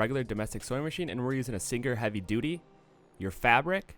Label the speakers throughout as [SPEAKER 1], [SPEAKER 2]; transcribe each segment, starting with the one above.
[SPEAKER 1] regular domestic sewing machine, and we're using a Singer heavy duty, your fabric,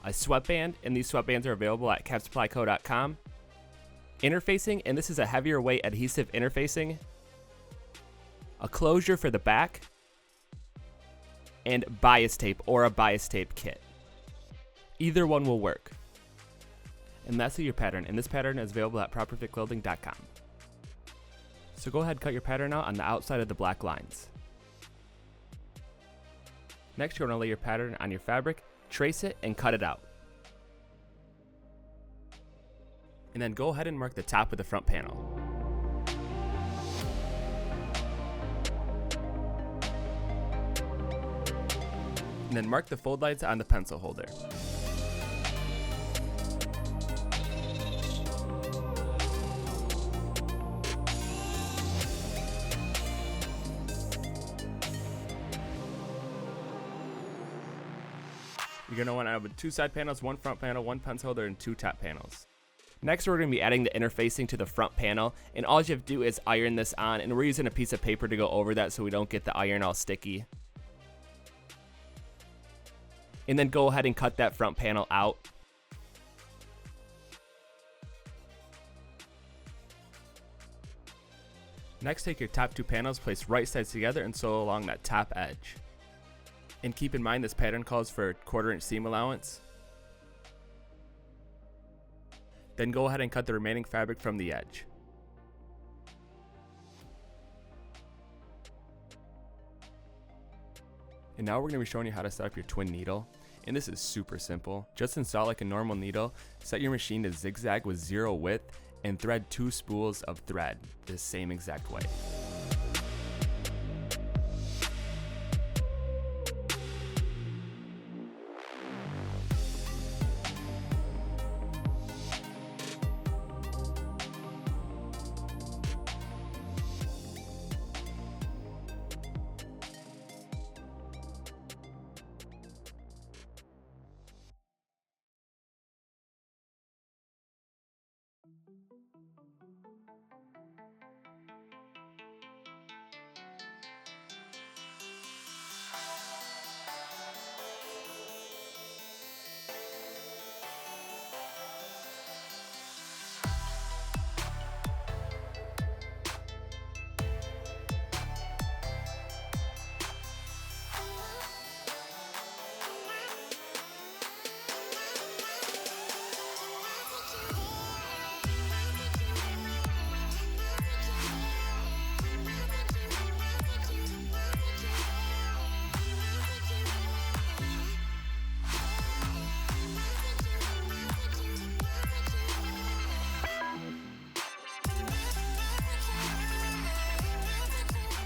[SPEAKER 1] a sweatband, and these sweatbands are available at capsupplyco.com. Interfacing, and this is a heavier weight adhesive interfacing, a closure for the back, and bias tape or a bias tape kit. Either one will work. And that's your pattern, and this pattern is available at properfitclothing.com. So go ahead and cut your pattern out on the outside of the black lines. Next, you're going to lay your pattern on your fabric, trace it, and cut it out. And then go ahead and mark the top of the front panel. And then mark the fold lines on the pencil holder. You're going to want to have 2 side panels, 1 front panel, 1 pencil holder, and 2 top panels. Next, we're going to be adding the interfacing to the front panel, and all you have to do is iron this on, and we're using a piece of paper to go over that so we don't get the iron all sticky. And then go ahead and cut that front panel out. Next, take your top 2 panels, place right sides together, and sew along that top edge. And keep in mind this pattern calls for a 1/4 inch seam allowance. Then go ahead and cut the remaining fabric from the edge. And now we're going to be showing you how to set up your twin needle. And this is super simple. Just install like a normal needle, set your machine to zigzag with 0 width, and thread 2 spools of thread the same exact way.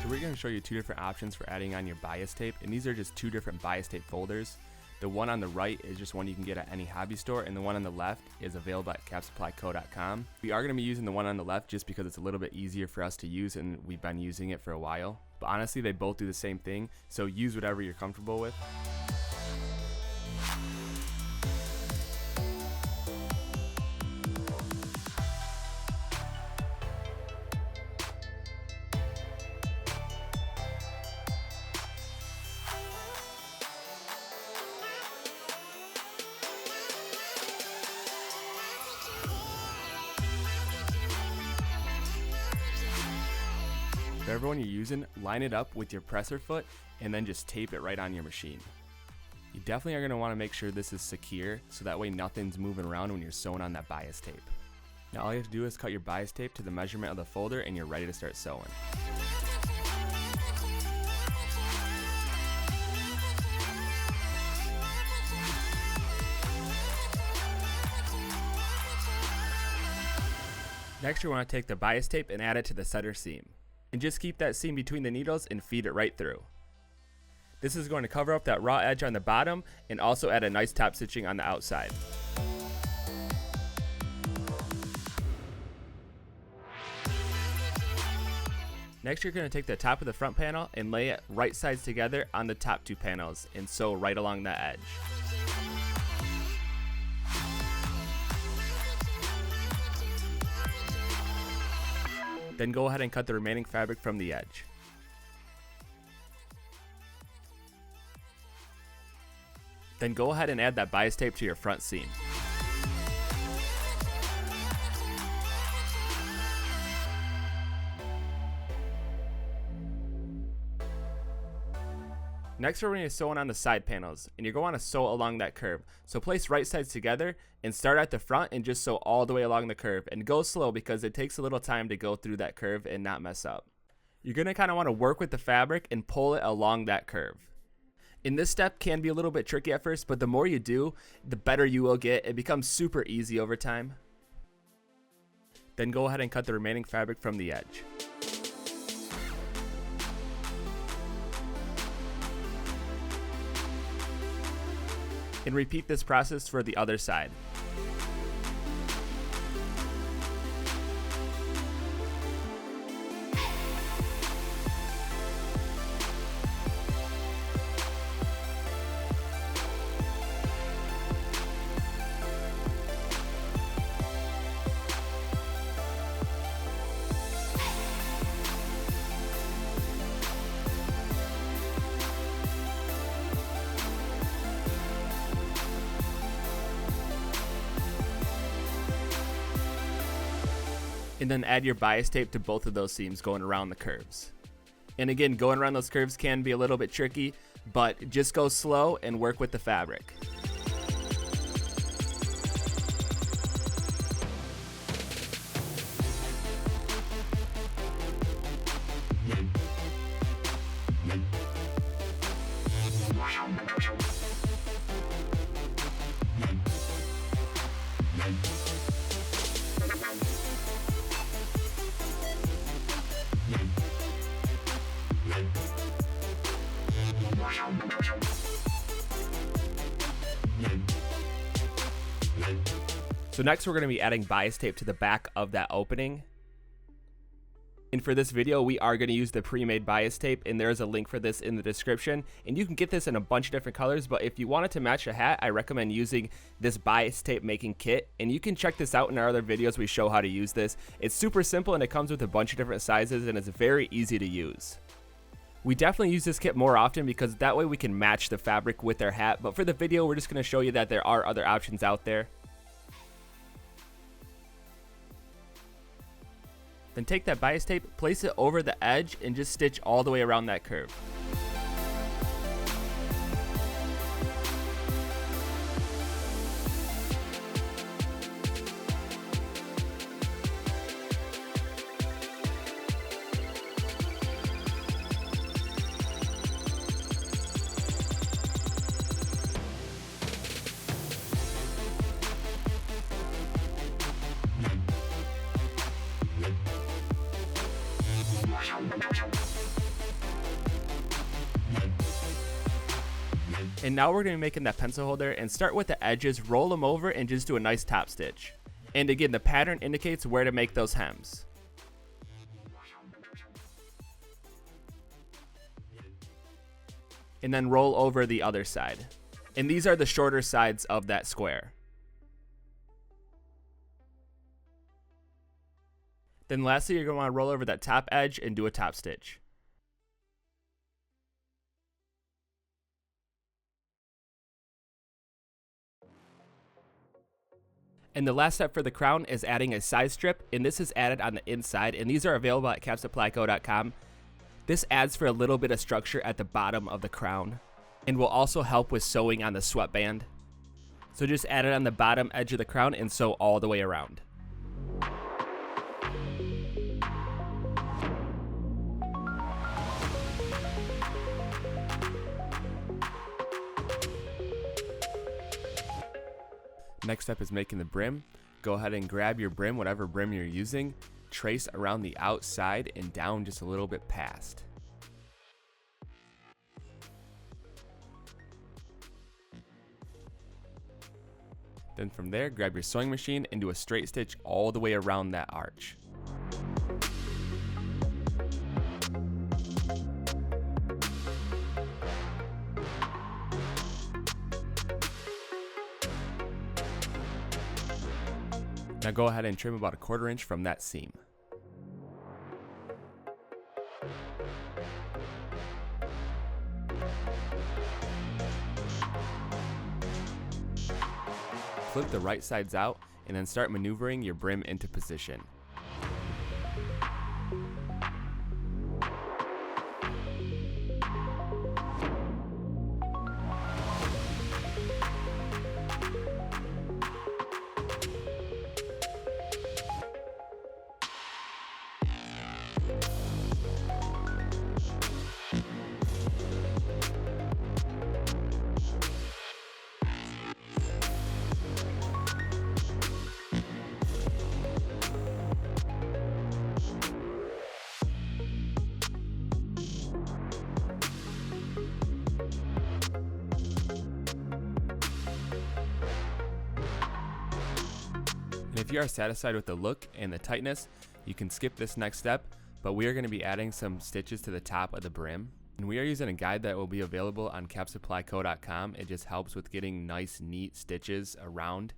[SPEAKER 1] We're going to show you 2 different options for adding on your bias tape, and these are just 2 different bias tape folders. The one on the right is just one you can get at any hobby store, and the one on the left is available at capsupplyco.com. We are going to be using the one on the left just because it's a little bit easier for us to use, and we've been using it for a while. But honestly, they both do the same thing, so use whatever you're comfortable with. Whatever one you're using, line it up with your presser foot and then just tape it right on your machine. You definitely are going to want to make sure this is secure so that way nothing's moving around when you're sewing on that bias tape. Now all you have to do is cut your bias tape to the measurement of the folder and you're ready to start sewing. Next, you want to take the bias tape and add it to the center seam. And just keep that seam between the needles and feed it right through. This is going to cover up that raw edge on the bottom and also add a nice top stitching on the outside. Next, you're going to take the top of the front panel and lay it right sides together on the top 2 panels and sew right along that edge. Then go ahead and cut the remaining fabric from the edge. Then go ahead and add that bias tape to your front seam. Next, we're going to sew on the side panels, and you're going to sew along that curve. So place right sides together and start at the front and just sew all the way along the curve. And go slow because it takes a little time to go through that curve and not mess up. You're going to kind of want to work with the fabric and pull it along that curve. And this step can be a little bit tricky at first, but the more you do, the better you will get. It becomes super easy over time. Then go ahead and cut the remaining fabric from the edge. And repeat this process for the other side. And then add your bias tape to both of those seams going around the curves. And again, going around those curves can be a little bit tricky, but just go slow and work with the fabric. So next we're going to be adding bias tape to the back of that opening. And for this video, we are going to use the pre-made bias tape, and there is a link for this in the description. And you can get this in a bunch of different colors, but if you want it to match a hat, I recommend using this bias tape making kit. And you can check this out in our other videos. We show how to use this. It's super simple, and it comes with a bunch of different sizes, and it's very easy to use. We definitely use this kit more often because that way we can match the fabric with our hat. But for the video, we're just going to show you that there are other options out there. Then take that bias tape, place it over the edge, and just stitch all the way around that curve. And now we're going to be making that pencil holder, and start with the edges, roll them over, and just do a nice top stitch. And again, the pattern indicates where to make those hems. And then roll over the other side. And these are the shorter sides of that square. Then lastly, you're going to want to roll over that top edge and do a top stitch. And the last step for the crown is adding a side strip, and this is added on the inside, and these are available at capsupplyco.com. This adds for a little bit of structure at the bottom of the crown and will also help with sewing on the sweatband. So just add it on the bottom edge of the crown and sew all the way around. Next step is making the brim. Go ahead and grab your brim, whatever brim you're using, trace around the outside and down just a little bit past. Then from there, grab your sewing machine and do a straight stitch all the way around that arch. Now go ahead and trim about 1/4 inch from that seam. Flip the right sides out and then start maneuvering your brim into position. And if you are satisfied with the look and the tightness, you can skip this next step, but we are going to be adding some stitches to the top of the brim. And we are using a guide that will be available on capsupplyco.com. It just helps with getting nice, neat stitches around.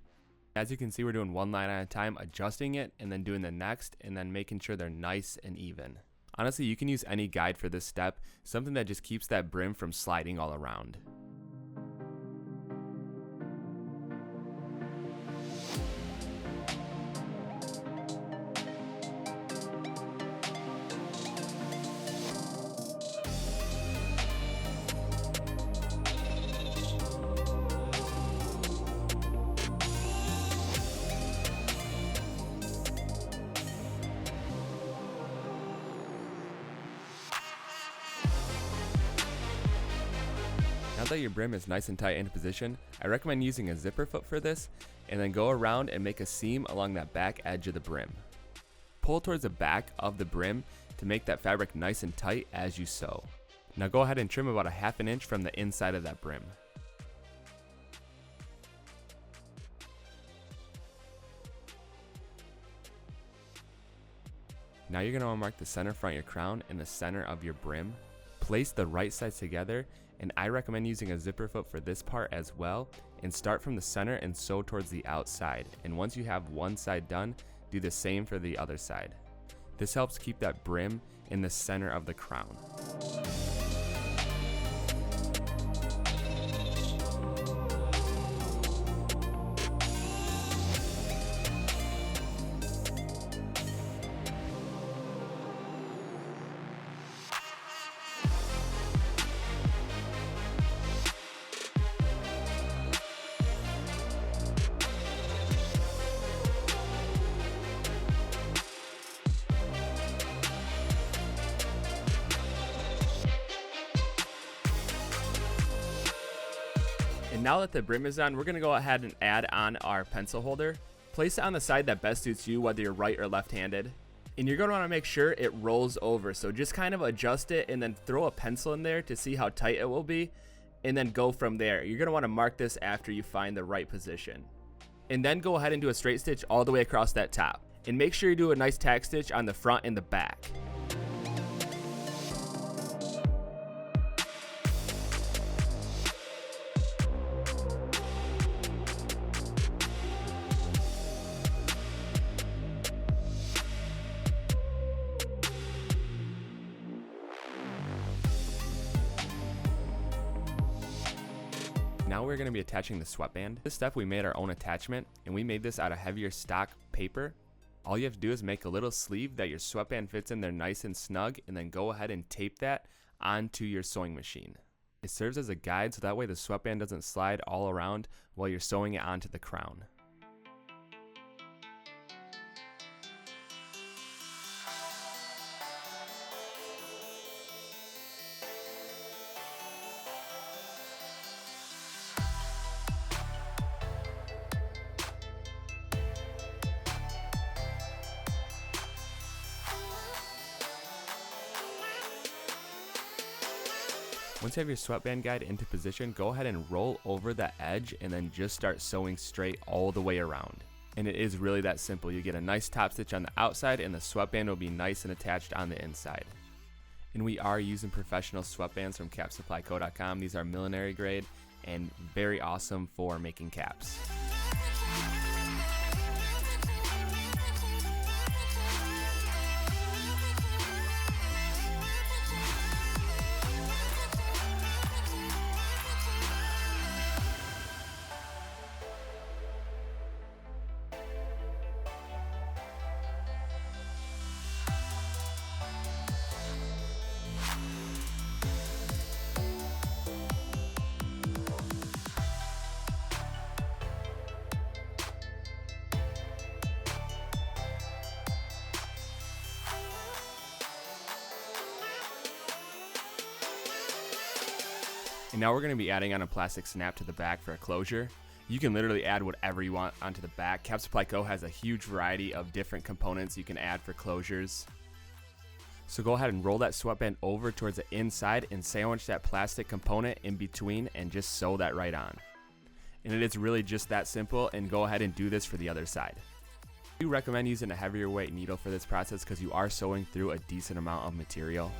[SPEAKER 1] As you can see, we're doing one line at a time, adjusting it, and then doing the next, and then making sure they're nice and even. Honestly, you can use any guide for this step, something that just keeps that brim from sliding all around. Now that your brim is nice and tight into position, I recommend using a zipper foot for this, and then go around and make a seam along that back edge of the brim. Pull towards the back of the brim to make that fabric nice and tight as you sew. Now go ahead and trim about a ½ an inch from the inside of that brim. Now you're going to want to mark the center front of your crown and the center of your brim. Place the right sides together, and I recommend using a zipper foot for this part as well, and start from the center and sew towards the outside. And once you have one side done, do the same for the other side. This helps keep that brim in the center of the crown. And now that the brim is on, we're going to go ahead and add on our pencil holder. Place it on the side that best suits you, whether you're right or left-handed. And you're going to want to make sure it rolls over. So just kind of adjust it and then throw a pencil in there to see how tight it will be. And then go from there. You're going to want to mark this after you find the right position. And then go ahead and do a straight stitch all the way across that top. And make sure you do a nice tack stitch on the front and the back. Now we're going to be attaching the sweatband. This step we made our own attachment, and we made this out of heavier stock paper. All you have to do is make a little sleeve that your sweatband fits in there nice and snug, and then go ahead and tape that onto your sewing machine. It serves as a guide so that way the sweatband doesn't slide all around while you're sewing it onto the crown. Once you have your sweatband guide into position, go ahead and roll over the edge and then just start sewing straight all the way around. And it is really that simple. You get a nice top stitch on the outside and the sweatband will be nice and attached on the inside. And we are using professional sweatbands from capsupplyco.com. These are millinery grade and very awesome for making caps. And now we're going to be adding on a plastic snap to the back for a closure. You can literally add whatever you want onto the back. Cap Supply Co. has a huge variety of different components you can add for closures. So go ahead and roll that sweatband over towards the inside and sandwich that plastic component in between and just sew that right on. And it is really just that simple, and go ahead and do this for the other side. I do recommend using a heavier weight needle for this process because you are sewing through a decent amount of material.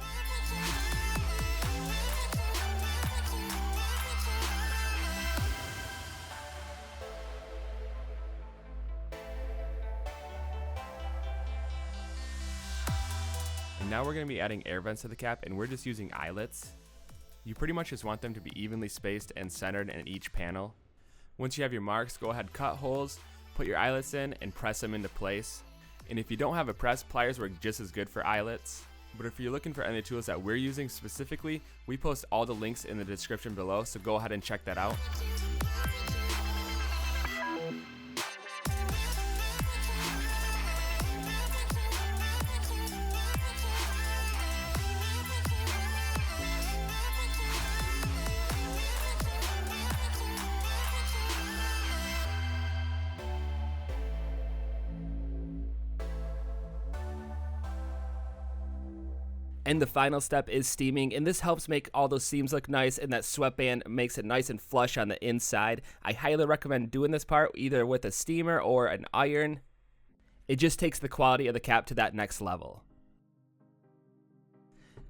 [SPEAKER 1] And now we're going to be adding air vents to the cap, and we're just using eyelets. You pretty much just want them to be evenly spaced and centered in each panel. Once you have your marks, go ahead, cut holes, put your eyelets in, and press them into place. And if you don't have a press, pliers work just as good for eyelets. But if you're looking for any tools that we're using specifically, we post all the links in the description below, so go ahead and check that out. And the final step is steaming, and this helps make all those seams look nice, and that sweatband makes it nice and flush on the inside. I highly recommend doing this part either with a steamer or an iron. It just takes the quality of the cap to that next level.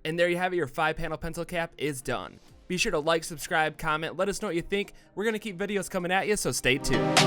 [SPEAKER 1] And there you have it, your 5-panel pencil cap is done. Be sure to like, subscribe, comment, let us know what you think. We're going to keep videos coming at you, so stay tuned.